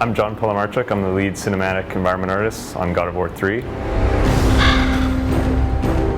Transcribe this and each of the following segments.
I'm John Polomarchuk. I'm the lead cinematic environment artist on God of War 3.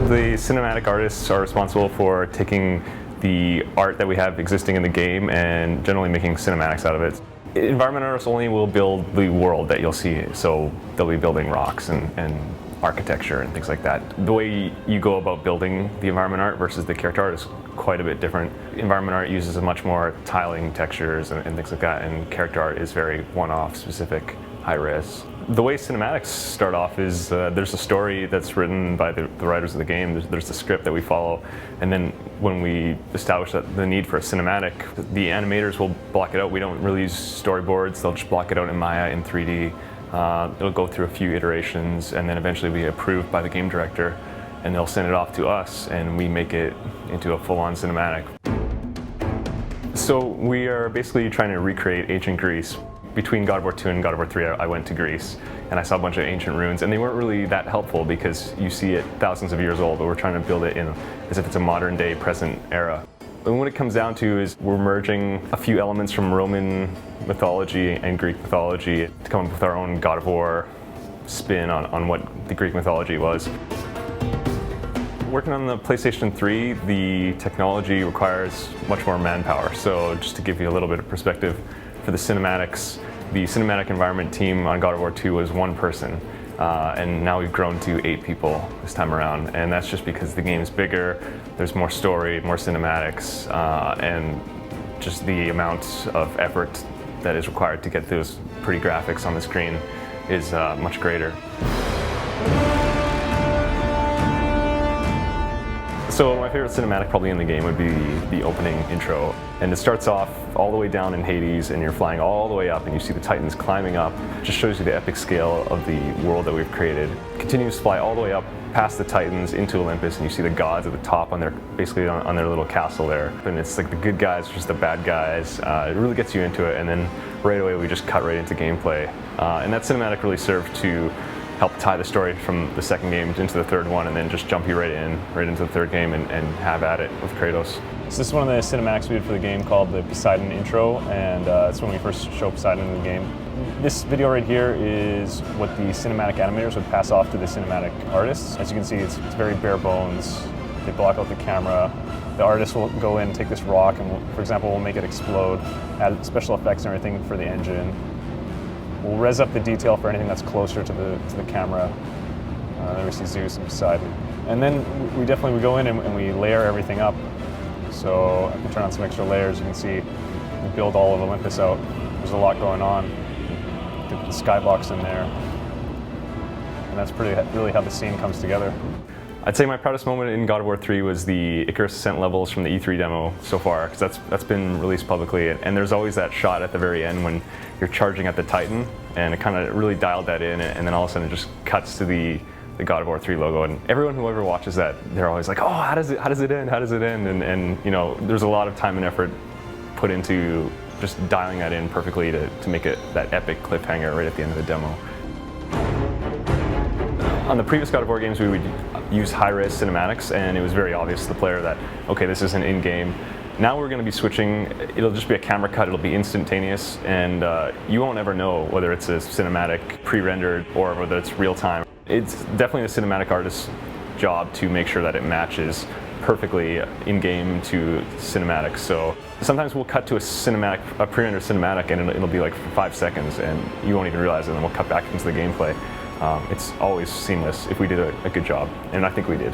The cinematic artists are responsible for taking the art that we have existing in the game and generally making cinematics out of it. Environment artists only will build the world that you'll see, so they'll be building rocks and architecture and things like that. The way you go about building the environment art versus the character art is quite a bit different. Environment art uses a much more tiling, textures, and things like that, and character art is very one-off, specific, high-res. The way cinematics start off is there's a story that's written by the writers of the game. There's the script that we follow, and then when we establish the need for a cinematic, the animators will block it out. We don't really use storyboards. They'll just block it out in Maya in 3D. It'll go through a few iterations and then eventually be approved by the game director, and they'll send it off to us and we make it into a full-on cinematic. So we are basically trying to recreate ancient Greece. Between God of War 2 and God of War 3 I went to Greece and I saw a bunch of ancient ruins, and they weren't really that helpful because you see it thousands of years old, but we're trying to build it as if it's a modern day present era. And what it comes down to is we're merging a few elements from Roman mythology and Greek mythology to come up with our own God of War spin on what the Greek mythology was. Working on the PlayStation 3, the technology requires much more manpower. So just to give you a little bit of perspective, for the cinematics, the cinematic environment team on God of War 2 was one person. And now we've grown to 8 people this time around, and that's just because the game's bigger, there's more story, more cinematics, and just the amount of effort that is required to get those pretty graphics on the screen is much greater. So my favorite cinematic probably in the game would be the opening intro. And it starts off all the way down in Hades and you're flying all the way up and you see the Titans climbing up. It just shows you the epic scale of the world that we've created. Continues to fly all the way up past the Titans into Olympus, and you see the gods at the top on basically on their little castle there. And it's like the good guys versus the bad guys. It really gets you into it, and then right away we just cut right into gameplay. And that cinematic really served to help tie the story from the second game into the third one, and then just jump you right into the third game and have at it with Kratos. So this is one of the cinematics we did for the game called the Poseidon intro, and it's when we first show Poseidon in the game. This video right here is what the cinematic animators would pass off to the cinematic artists. As you can see, it's very bare bones. They block out the camera. The artist will go in, take this rock, and for example, we'll make it explode, add special effects and everything for the engine. We'll res up the detail for anything that's closer to the camera. Then we see Zeus and Poseidon. And then we definitely go in and we layer everything up. So I can turn on some extra layers. You can see we build all of Olympus out. There's a lot going on. Get the skybox in there. And that's really how the scene comes together. I'd say my proudest moment in God of War 3 was the Icarus Ascent levels from the E3 demo so far, because that's been released publicly, and there's always that shot at the very end when you're charging at the Titan, and it kind of really dialed that in, and then all of a sudden it just cuts to the God of War 3 logo, and everyone who ever watches that, they're always like, oh, how does it end? How does it end? And you know, there's a lot of time and effort put into just dialing that in perfectly to make it that epic cliffhanger right at the end of the demo. On the previous God of War games, we would use high-res cinematics, and it was very obvious to the player that, okay, this isn't in-game. Now we're going to be switching. It'll just be a camera cut. It'll be instantaneous, and you won't ever know whether it's a cinematic pre-rendered or whether it's real-time. It's definitely the cinematic artist's job to make sure that it matches perfectly in-game to cinematics. So sometimes we'll cut to a pre-rendered cinematic, and it'll be like 5 seconds, and you won't even realize it, and then we'll cut back into the gameplay. It's always seamless if we did a good job, and I think we did.